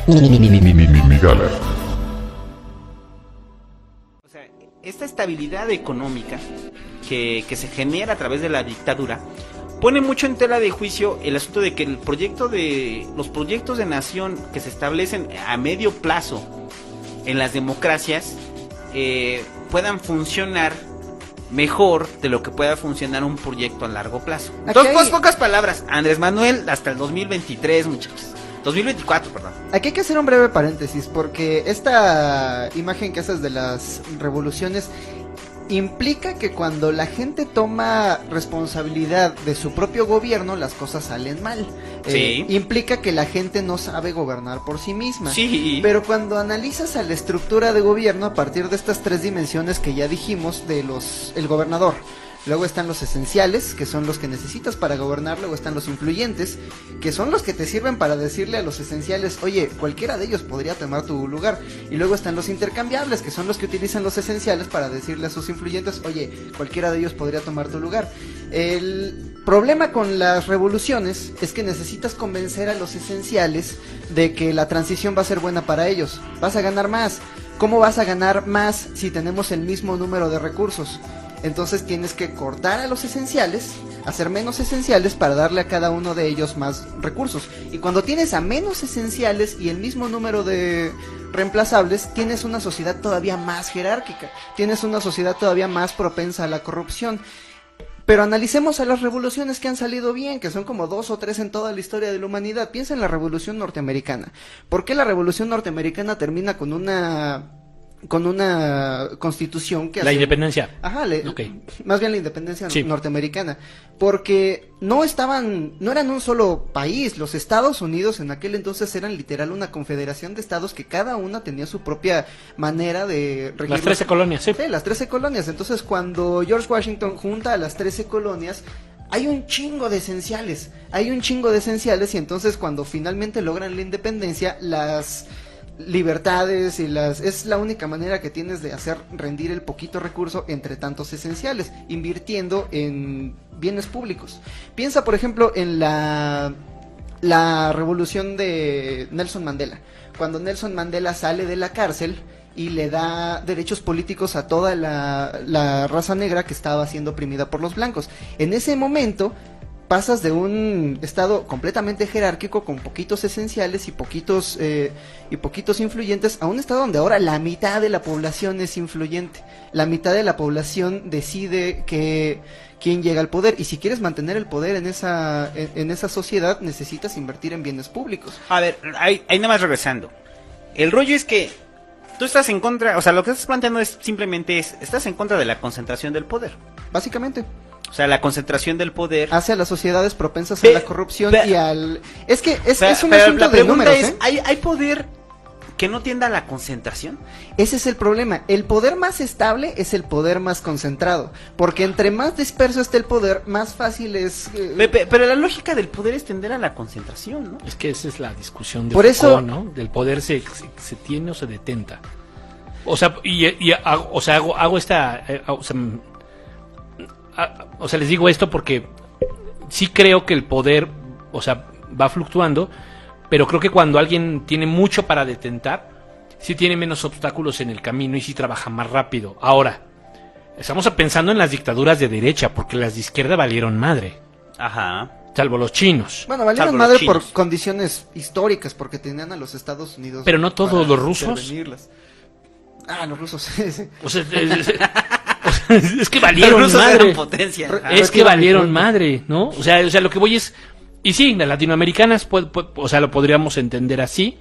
Migala. O sea, esta estabilidad económica que se genera a través de la dictadura pone mucho en tela de juicio el asunto de que los proyectos de nación que se establecen a medio plazo en las democracias puedan funcionar mejor de lo que pueda funcionar un proyecto a largo plazo. Entonces, pocas palabras, Andrés Manuel hasta el 2023, muchachos. 2024, perdón. Aquí hay que hacer un breve paréntesis, porque esta imagen que haces de las revoluciones implica que cuando la gente toma responsabilidad de su propio gobierno, las cosas salen mal. Sí. Implica que la gente no sabe gobernar por sí misma. Sí. Pero cuando analizas a la estructura de gobierno a partir de estas tres dimensiones que ya dijimos, el gobernador, luego están los esenciales, que son los que necesitas para gobernar, luego están los influyentes, que son los que te sirven para decirle a los esenciales, oye, cualquiera de ellos podría tomar tu lugar, y luego están los intercambiables, que son los que utilizan los esenciales para decirle a sus influyentes, oye, cualquiera de ellos podría tomar tu lugar. El problema con las revoluciones es que necesitas convencer a los esenciales de que la transición va a ser buena para ellos, vas a ganar más. ¿Cómo vas a ganar más si tenemos el mismo número de recursos? Entonces tienes que cortar a los esenciales, hacer menos esenciales para darle a cada uno de ellos más recursos. Y cuando tienes a menos esenciales y el mismo número de reemplazables, tienes una sociedad todavía más jerárquica, tienes una sociedad todavía más propensa a la corrupción. Pero analicemos a las revoluciones que han salido bien, que son como 2 o 3 en toda la historia de la humanidad. Piensa en la Revolución Norteamericana. ¿Por qué la Revolución Norteamericana termina con una constitución que la independencia? Ajá, Okay. Más bien la independencia sí. norteamericana, porque no eran un solo país. Los Estados Unidos en aquel entonces eran literal una confederación de estados que cada una tenía su propia manera de regir. Las 13 colonias, sí. Sí, las 13 colonias. Entonces cuando George Washington junta a las 13 colonias, hay un chingo de esenciales, y entonces cuando finalmente logran la independencia, las libertades es la única manera que tienes de hacer rendir el poquito recurso entre tantos esenciales, invirtiendo en bienes públicos. Piensa por ejemplo en la revolución de Nelson Mandela, cuando Nelson Mandela sale de la cárcel y le da derechos políticos a toda la raza negra que estaba siendo oprimida por los blancos. En ese momento pasas de un estado completamente jerárquico con poquitos esenciales y poquitos influyentes a un estado donde ahora la mitad de la población es influyente. La mitad de la población decide quién llega al poder, y si quieres mantener el poder en esa sociedad necesitas invertir en bienes públicos. A ver, ahí nada más regresando. El rollo es que tú estás en contra, o sea, lo que estás planteando es simplemente estás en contra de la concentración del poder. Básicamente. O sea, la concentración del poder hace a las sociedades propensas a la corrupción y al... Es que es un asunto la de pregunta números, es, ¿hay poder que no tienda a la concentración? Ese es el problema. El poder más estable es el poder más concentrado, porque entre más disperso esté el poder, más fácil es... Pero la lógica del poder es tender a la concentración, ¿no? Es que esa es la discusión de Por eso, Foucault, ¿no? Del poder se tiene o se detenta. O sea, hago esta... O sea, les digo esto porque sí creo que el poder, o sea, va fluctuando, pero creo que cuando alguien tiene mucho para detentar, sí tiene menos obstáculos en el camino y sí trabaja más rápido. Ahora, estamos pensando en las dictaduras de derecha, porque las de izquierda valieron madre. Ajá. Salvo los chinos. Bueno, valieron madre por condiciones históricas, porque tenían a los Estados Unidos. Pero no todos los rusos. Los rusos, sí. O sea, es que valieron madre. Es que valieron madre, ¿no? O sea, lo que voy es... Y sí, las latinoamericanas, o sea, lo podríamos entender así,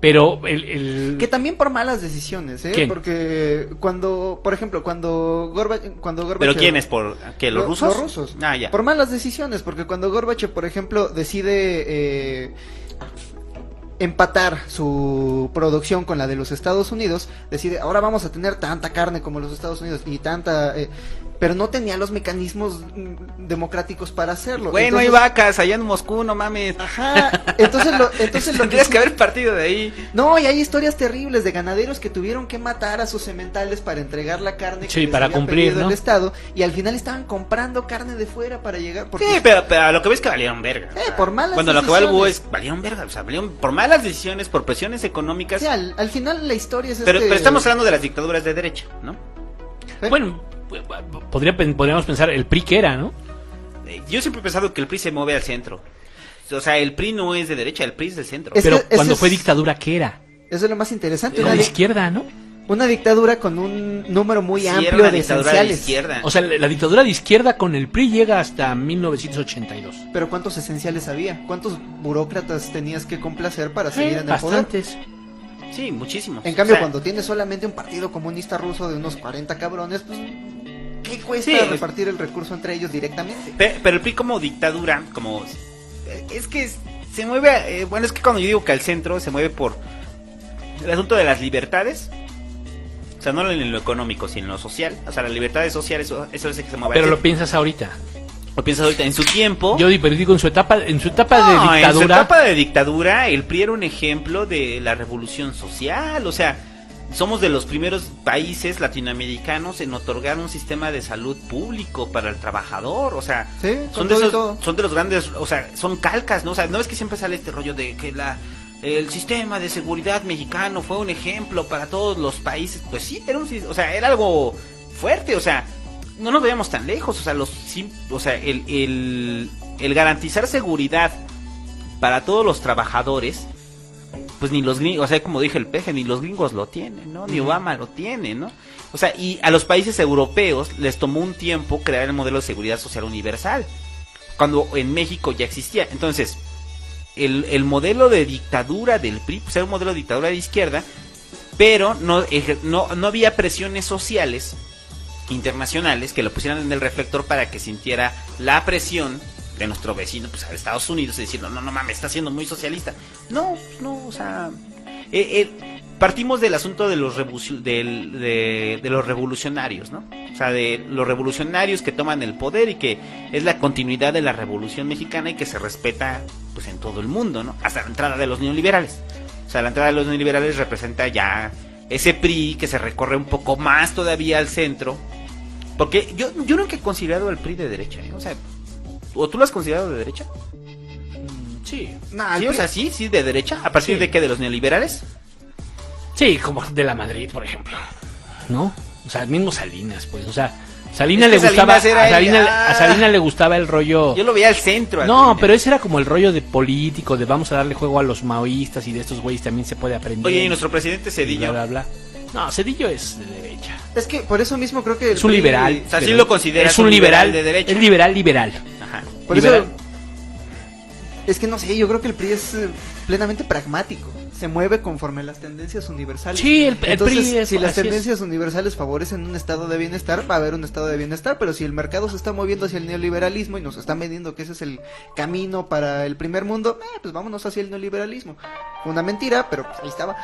pero que también por malas decisiones, ¿eh? ¿Quién? Porque por ejemplo, cuando Gorbachev... ¿Pero quién es? ¿Por qué? ¿Los rusos? Los rusos. Ah, ya. Por malas decisiones, porque cuando Gorbachev, por ejemplo, decide... empatar su producción con la de los Estados Unidos, decide, ahora vamos a tener tanta carne como los Estados Unidos y tanta... pero no tenía los mecanismos democráticos para hacerlo. Bueno, hay vacas allá en Moscú, no mames. Ajá, entonces lo Tendrías que haber partido de ahí. No, y hay historias terribles de ganaderos que tuvieron que matar a sus sementales para entregar la carne que Sí, les para había cumplir, pedido ¿no? el Estado, y al final estaban comprando carne de fuera para llegar. Porque, Sí, pero a lo que ves que valieron verga. O sea, por malas cuando lo que va el búho decisiones. es valieron verga, o sea, valieron por malas decisiones, por presiones económicas. sí, al final la historia es pero estamos hablando de las dictaduras de derecha, ¿no? Bueno, podríamos pensar el PRI que era, ¿no? Yo siempre he pensado que el PRI se mueve al centro. O sea, el PRI no es de derecha, el PRI es del centro. Es Pero que ese cuando fue es- dictadura, ¿qué era? Eso es lo más interesante. Era de izquierda, ¿no? Una dictadura con un número muy Sí, era amplio una de dictadura de esenciales. izquierda. O sea, la dictadura de izquierda con el PRI llega hasta 1982. Pero ¿cuántos esenciales había? ¿Cuántos burócratas tenías que complacer para seguir en el poder? Bastantes. Sí, muchísimo. En cambio, O sea, cuando tienes solamente un partido comunista ruso de unos 40 cabrones, pues, ¿qué cuesta Sí. repartir el recurso entre ellos directamente? Pero el PRI como dictadura, como... Es que se mueve... bueno, es que cuando yo digo que al centro se mueve por el asunto de las libertades. O sea, no en lo económico, sino en lo social. O sea, las libertades sociales, eso es el que se mueve Pero al lo centro. piensas ahorita. Lo piensas ahorita, en su tiempo... Pero digo, en su etapa de No, dictadura. en su etapa de dictadura, el PRI era un ejemplo de la revolución social. O sea, somos de los primeros países latinoamericanos en otorgar un sistema de salud público para el trabajador. O sea, Sí, son de los grandes, o sea, son calcas, ¿no? O sea, no es que siempre sale este rollo de que el sistema de seguridad mexicano fue un ejemplo para todos los países. Pues sí, era algo fuerte, o sea, no nos veíamos tan lejos, o sea, el garantizar seguridad para todos los trabajadores, pues ni los gringos, o sea, como dije el peje, ni los gringos lo tienen, ¿no? Ni Obama lo tiene, ¿no? O sea, y a los países europeos les tomó un tiempo crear el modelo de seguridad social universal, cuando en México ya existía. Entonces, el modelo de dictadura del PRI, pues era un modelo de dictadura de izquierda, pero no había presiones sociales internacionales que lo pusieran en el reflector para que sintiera la presión de nuestro vecino, pues a Estados Unidos, y decir, no mames, está siendo muy socialista. No, o sea, partimos del asunto de los de los revolucionarios, ¿no? O sea, de los revolucionarios que toman el poder y que es la continuidad de la Revolución Mexicana y que se respeta pues en todo el mundo, ¿no? Hasta la entrada de los neoliberales. O sea, la entrada de los neoliberales representa ya ese PRI que se recorre un poco más todavía al centro. Porque yo nunca he considerado al PRI de derecha, ¿eh? O sea, ¿o tú lo has considerado de derecha? Sí. Nah, Sí, o sea, sí, de derecha. ¿A partir Sí. de qué? ¿De los neoliberales? Sí, como de la Madrid, por ejemplo. ¿No? O sea, el mismo Salinas, pues. O sea, Salinas Es que le gustaba. Salinas era A Salinas le gustaba el rollo. Yo lo veía al centro. al No, fin. pero ese era como el rollo de político, de vamos a darle juego a los maoístas y de estos güeyes también se puede aprender. Oye, y nuestro presidente y Cedillo. bla, bla, bla. No, Cedillo es de derecha. Es que por eso mismo creo que el Es un PRI liberal. O sea, sí pero lo consideras es un liberal de derecha. Es liberal. Ajá. Por liberal. eso, es que no sé, yo creo que el PRI es plenamente pragmático. Se mueve conforme a las tendencias universales. Sí, el Entonces, PRI es si las así es. tendencias universales favorecen un estado de bienestar, va a haber un estado de bienestar, pero si el mercado se está moviendo hacia el neoliberalismo y nos está mediendo que ese es el camino para el primer mundo, pues vámonos hacia el neoliberalismo. Una mentira, pero pues ahí estaba.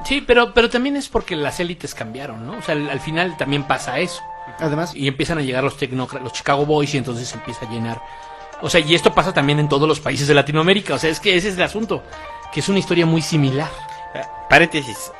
Sí, pero también es porque las élites cambiaron, ¿no? O sea, al final también pasa eso. Además, Y empiezan a llegar los los Chicago Boys y entonces se empieza a llenar. O sea, y esto pasa también en todos los países de Latinoamérica. O sea, es que ese es el asunto, que es una historia muy similar. Paréntesis,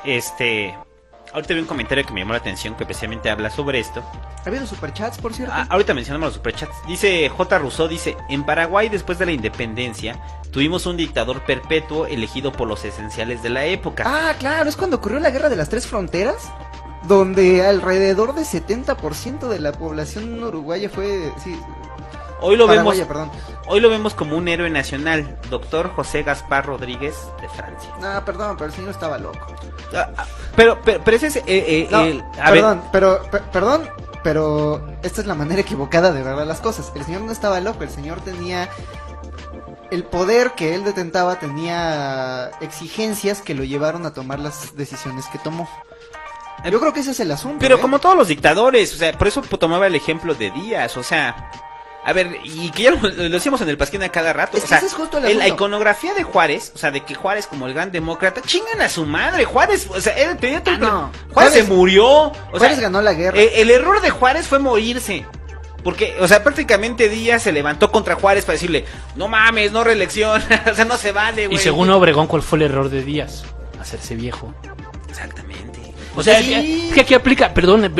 ahorita vi un comentario que me llamó la atención, que precisamente habla sobre esto. ha habido superchats, por cierto. Ahorita mencionamos los superchats. Dice J. Rousseau, dice, en Paraguay después de la independencia tuvimos un dictador perpetuo elegido por los esenciales de la época. Ah, claro, es cuando ocurrió la guerra de las tres fronteras, donde alrededor de 70% de la población uruguaya fue... Sí, Hoy lo paraguaya, vemos, perdón. hoy lo vemos como un héroe nacional, doctor José Gaspar Rodríguez de Francia. No, perdón, pero el señor estaba loco. Pero ese es No, a ver, perdón, pero esta es la manera equivocada de ver las cosas. El señor no estaba loco, el señor tenía... El poder que él detentaba tenía exigencias que lo llevaron a tomar las decisiones que tomó. Yo creo que ese es el asunto. pero ¿eh? como todos los dictadores, o sea, por eso tomaba el ejemplo de Díaz, o sea, a ver, y que ya lo decíamos en el Pasquín a cada rato, Es o que sea, ese es justo el la asunto. iconografía de Juárez, o sea, de que Juárez como el gran demócrata, chingan a su madre, Juárez, o sea, él tenía todo no. Juárez se Juárez- murió, o Juárez sea, ganó la guerra. el error de Juárez fue morirse. Porque, o sea, prácticamente Díaz se levantó contra Juárez para decirle, no mames, no reelección, o sea, no se vale, güey. Y según Obregón, ¿cuál fue el error de Díaz? Hacerse viejo. Exactamente. O sea, sí. es que aquí aplica, perdón,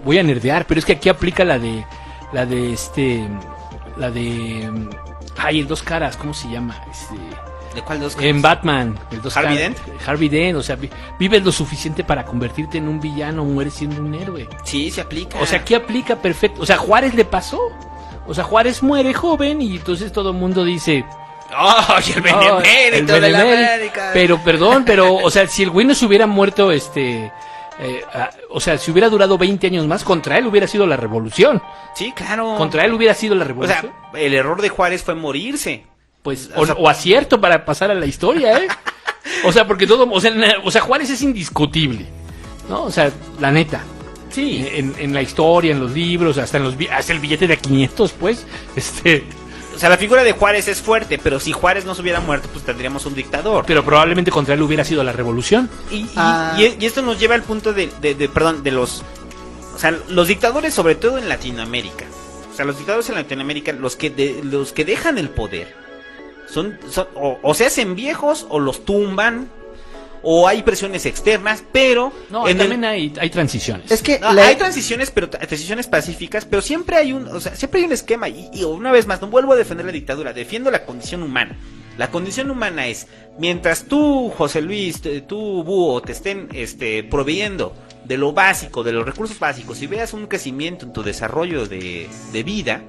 voy a nerdear, pero es que aquí aplica la de, ay, el dos caras, ¿cómo se llama? ¿De cuál dos? En Batman, el dos Harvey caras. Dent. Harvey Dent, o sea, vives lo suficiente para convertirte en un villano, mueres siendo un héroe. Sí, se aplica. O sea, aquí aplica perfecto. O sea, Juárez le pasó. O sea, Juárez muere joven y entonces todo el mundo dice, ¡ay, el benemérito de la América! Pero, perdón, o sea, si el güey no se hubiera muerto, o sea, si hubiera durado 20 años más, contra él hubiera sido la revolución. Sí, claro. Contra él hubiera sido la O revolución. sea, el error de Juárez fue morirse. Pues, o acierto para pasar a la historia, ¿eh? O sea, porque todo, o sea, Juárez es indiscutible, ¿no? O sea, la neta. Sí. En la historia, en los libros, hasta el billete de 500, pues, O sea, la figura de Juárez es fuerte, pero si Juárez no se hubiera muerto, pues tendríamos un dictador. Pero probablemente contra él hubiera sido la revolución. Y esto nos lleva al punto de los... O sea, los dictadores, sobre todo en Latinoamérica. O sea, los dictadores en Latinoamérica, los que dejan el poder, o se hacen viejos, o los tumban, o hay presiones externas, pero... No, también hay transiciones. Es que hay transiciones, pero transiciones pacíficas, pero siempre hay un esquema, y una vez más, no vuelvo a defender la dictadura, defiendo la condición humana. La condición humana es, mientras tú, José Luis, tú, Búho, te estén proveyendo de lo básico, de los recursos básicos, y veas un crecimiento en tu desarrollo de vida,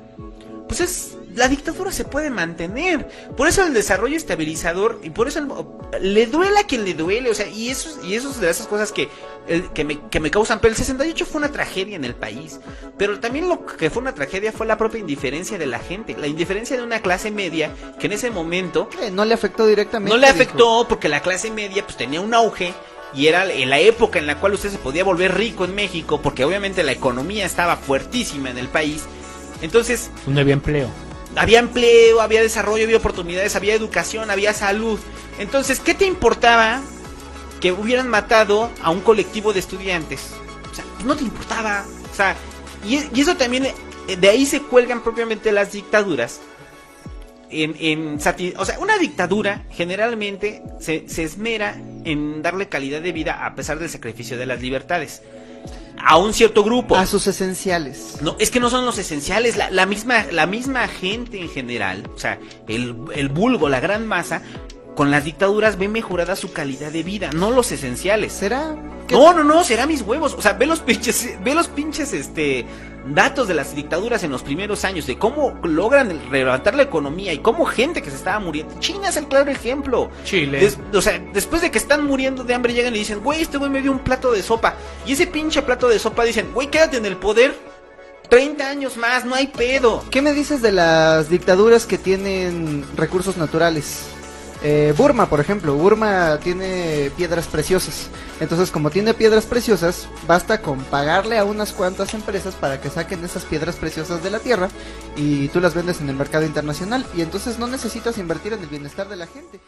pues la dictadura se puede mantener. Por eso el desarrollo estabilizador, y por eso le duele a quien le duele, o sea, y eso es de esas cosas que me causan. Pero el 68 fue una tragedia en el país, pero también lo que fue una tragedia fue la propia indiferencia de la gente, la indiferencia de una clase media que en ese momento no le afectó directamente. No le afectó porque la clase media pues tenía un auge. Y era en la época en la cual usted se podía volver rico en México, porque obviamente la economía estaba fuertísima en el país. Entonces, donde había empleo, había desarrollo, había oportunidades, había educación, había salud. Entonces, ¿qué te importaba que hubieran matado a un colectivo de estudiantes? O sea, no te importaba. O sea, y eso también, de ahí se cuelgan propiamente las dictaduras. O sea, una dictadura generalmente se esmera en darle calidad de vida a pesar del sacrificio de las libertades a un cierto grupo, a sus esenciales. No, es que no son los esenciales, la misma gente en general, o sea, el vulgo, la gran masa, con las dictaduras ve mejorada su calidad de vida, no los esenciales. ¿Será? No, será mis huevos. O sea, ve los pinches datos de las dictaduras en los primeros años, de cómo logran levantar la economía y cómo gente que se estaba muriendo. China es el claro ejemplo. Chile. O sea, después de que están muriendo de hambre, llegan y dicen, güey, este güey me dio un plato de sopa. Y ese pinche plato de sopa dicen, güey, quédate en el poder 30 años más, no hay pedo. ¿Qué me dices de las dictaduras que tienen recursos naturales? Burma, por ejemplo, Burma tiene piedras preciosas. Entonces, como tiene piedras preciosas, basta con pagarle a unas cuantas empresas para que saquen esas piedras preciosas de la tierra y tú las vendes en el mercado internacional. Y entonces no necesitas invertir en el bienestar de la gente.